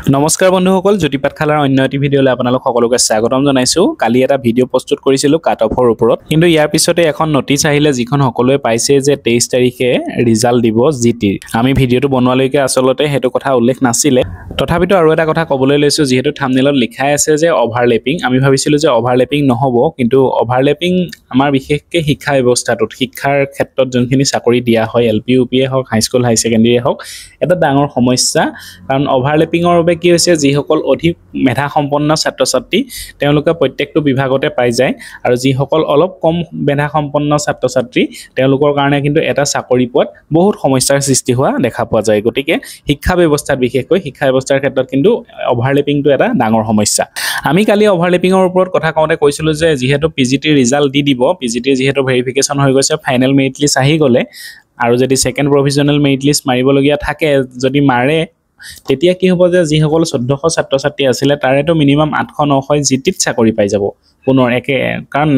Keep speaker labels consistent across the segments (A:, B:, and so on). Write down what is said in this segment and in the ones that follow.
A: নমস্কাৰ বন্ধুসকল, জ্যোতি পাঠশালাৰ অন্য এটি ভিডিঅ'লৈ আপোনালোক সকলোকে স্বাগতম জনাইছোঁ। কালি এটা ভিডিঅ' প্ৰস্তুত কৰিছিলোঁ কাট অফৰ ওপৰত, কিন্তু ইয়াৰ পিছতে এখন নটিচ আহিলে যিখন সকলোৱে পাইছে যে 23 তাৰিখে ৰিজাল্ট দিব জিটিৰ। আমি ভিডিঅ'টো বনোৱালৈকে আচলতে সেইটো কথা উল্লেখ নাছিলে। তথাপিতো আৰু এটা কথা ক'বলৈ লৈছোঁ, যিহেতু থাম্বনেইলত লিখাই আছে যে অভাৰলেপিং, আমি ভাবিছিলোঁ যে অভাৰলেপিং নহ'ব, কিন্তু অভাৰলেপিং আমাৰ বিশেষকৈ শিক্ষা ব্যৱস্থাটোত শিক্ষাৰ ক্ষেত্ৰত যোনখিনি চাকৰি দিয়া হয়, LP UP হওক, হাইস্কুল হাই ছেকেণ্ডেৰী হওক, এটা ডাঙৰ সমস্যা। কাৰণ অভাৰলেপিঙৰ বাবে কি হৈছে, যিসকল অধিক মেধাসম্পন্ন ছাত্ৰ ছাত্ৰী তেওঁলোকে প্ৰত্যেকটো বিভাগতে পাই যায়, আৰু যিসকল অলপ কম মেধাসম্পন্ন ছাত্ৰ ছাত্ৰী তেওঁলোকৰ কাৰণে কিন্তু এটা চাকৰি পোৱাত বহুত সমস্যাৰ সৃষ্টি হোৱা দেখা পোৱা যায়। গতিকে শিক্ষা ব্যৱস্থাত, বিশেষকৈ শিক্ষা ব্যৱস্থাৰ ক্ষেত্ৰত কিন্তু অভাৰলেপিংটো এটা ডাঙৰ সমস্যা। আমি কালি অভাৰলেপিঙৰ ওপৰত কথা কওঁতে কৈছিলোঁ যে যিহেতু PGTৰ ৰিজাল্ট দি দিব, PGTৰ যিহেতু ভেৰিফিকেশ্যন হৈ গৈছে, ফাইনেল মেৰিট লিষ্ট আহি গ'লে, আৰু যদি ছেকেণ্ড প্ৰভিজনেল মেৰিট লিষ্ট মাৰিবলগীয়া থাকে, যদি মাৰে, তেতিয়া কি হ'ব যে যিসকল 1400 ছাত্ৰ ছাত্ৰী আছিলে তাৰেতো মিনিমাম 800-900 জিটিত চাকৰি পাই যাব পুনৰ একে। কাৰণ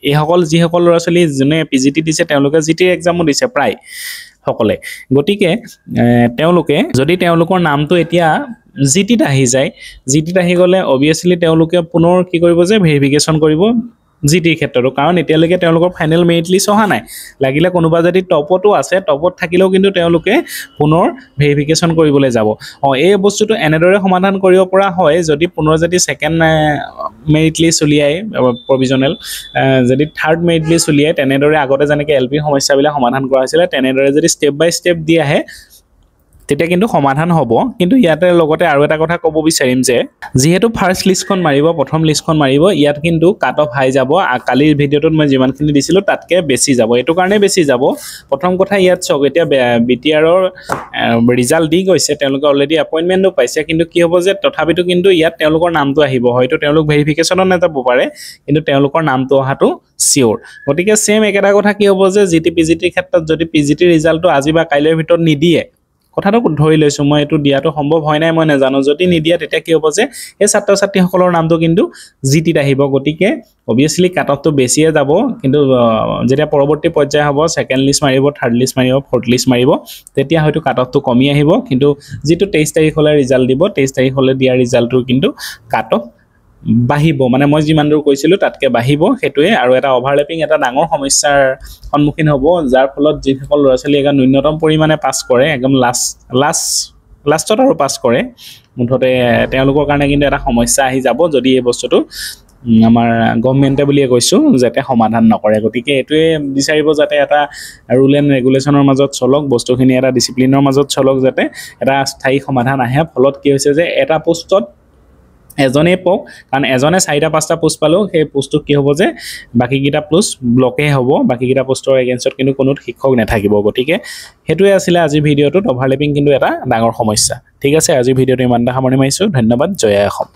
A: এইসকল যিসকল ল'ৰা ছোৱালী যোনে PGT দিছে তেওঁলোকে জিটিৰ এক্সামো দিছে প্ৰায় সকলে। গতিকে তেওঁলোকে যদি তেওঁলোকৰ নামটো এতিয়া জিটিত আহি যায়, জিটিত আহি গ'লে অবভিয়াছলি তেওঁলোকে পুনৰ কি কৰিব যে ভেৰিফিকেশ্যন কৰিব জিটিৰ ক্ষেত্ৰতো, কাৰণ এতিয়ালৈকে তেওঁলোকৰ ফাইনেল মেৰিট লিষ্ট অহা নাই। লাগিলে কোনোবা যদি টপতো আছে, টপত থাকিলেও কিন্তু তেওঁলোকে পুনৰ ভেৰিফিকেশ্যন কৰিবলৈ যাব। এই বস্তুটো এনেদৰে সমাধান কৰিব পৰা হয়, যদি পুনৰ যদি ছেকেণ্ড মেৰিট লিষ্ট উলিয়াই প্ৰভিজনেল, যদি থাৰ্ড মেৰিট লিষ্ট উলিয়াই, তেনেদৰে আগতে যেনেকৈ LP সমস্যাবিলাক সমাধান কৰা হৈছিলে তেনেদৰে যদি ষ্টেপ বাই ষ্টেপ দি আহে, তেতিয়া কিন্তু সমাধান হ'ব। কিন্তু ইয়াতে লগতে আৰু এটা কথা ক'ব বিচাৰিম যে যিহেতু ফাৰ্ষ্ট লিষ্টখন মাৰিব, প্ৰথম লিষ্টখন মাৰিব, ইয়াত কিন্তু কাট অফ হাই যাব। কালিৰ ভিডিঅ'টোত মই যিমানখিনি দিছিলোঁ তাতকৈ বেছি যাব। এইটো কাৰণে বেছি যাব, প্ৰথম কথা ইয়াত চাওক, এতিয়া BTRৰ ৰিজাল্ট দি গৈছে, তেওঁলোকে অলৰেডি এপইণ্টমেণ্টো পাইছে, কিন্তু কি হ'ব যে তথাপিতো কিন্তু ইয়াত তেওঁলোকৰ নামটো আহিব। হয়তো তেওঁলোক ভেৰিফিকেশ্যনত নাযাব পাৰে, কিন্তু তেওঁলোকৰ নামটো অহাটো চিয়'ৰ। গতিকে ছেম একেটা কথা কি হ'ব যে PGTৰ ক্ষেত্ৰত যদি PGTৰ ৰিজাল্টটো আজি বা কাইলৈৰ ভিতৰত নিদিয়ে, কথাটো ধৰি লৈছোঁ, মই এইটো দিয়াটো সম্ভৱ হয় নাই মই নাজানো, যদি নিদিয়ে তেতিয়া কি হ'ব যে সেই ছাত্ৰ ছাত্ৰীসকলৰ নামটো কিন্তু জিটিত আহিব। গতিকে অবভিয়াছলি কাট অফটো বেছিয়ে যাব, কিন্তু যেতিয়া পৰৱৰ্তী পৰ্যায় হ'ব, ছেকেণ্ড লিষ্ট মাৰিব, থাৰ্ড লিষ্ট মাৰিব, ফ'ৰ্থ লিষ্ট মাৰিব, তেতিয়া হয়তো কাট অফটো কমি আহিব। কিন্তু যিটো 23 তাৰিখলৈ ৰিজাল্ট দিব, 23 তাৰিখলৈ দিয়া ৰিজাল্টটোৰ কিন্তু কাট অফ বাঢ়িব, মানে মই যিমান দূৰ কৈছিলোঁ তাতকৈ বাঢ়িব। সেইটোৱে আৰু এটা অভাৰলেপিং এটা ডাঙৰ সমস্যাৰ সন্মুখীন হ'ব, যাৰ ফলত যিসকল ল'ৰা ছোৱালী একদম ন্যূনতম পৰিমাণে পাছ কৰে, একদম লাষ্টত আৰু পাছ কৰে, মুঠতে তেওঁলোকৰ কাৰণে কিন্তু এটা সমস্যা আহি যাব যদি এই বস্তুটো আমাৰ গভৰ্ণমেণ্টে বুলিয়ে কৈছোঁ যাতে সমাধান নকৰে। গতিকে এইটোৱে বিচাৰিব যাতে এটা ৰুল এণ্ড ৰেগুলেশ্যনৰ মাজত চলক, বস্তুখিনি এটা ডিচিপ্লিনৰ মাজত চলক, যাতে এটা স্থায়ী সমাধান আহে। ফলত কি হৈছে যে এটা পোষ্টত এজনেই পাওক, কাৰণ এজনে 4-5টা পোষ্ট পালেও সেই পোষ্টটো কি হ'ব যে বাকীকেইটা পোষ্ট ব্লকেই হ'ব, বাকীকেইটা পোষ্টৰ এগেইনষ্টত কিন্তু কোনো শিক্ষক নাথাকিব। গতিকে সেইটোৱে আছিলে আজিৰ ভিডিঅ'টোত, অভাৰলেপিং কিন্তু এটা ডাঙৰ সমস্যা। ঠিক আছে, আজিৰ ভিডিঅ'টো ইমানটা সামৰণি মাৰিছোঁ। ধন্যবাদ। জয় অসম।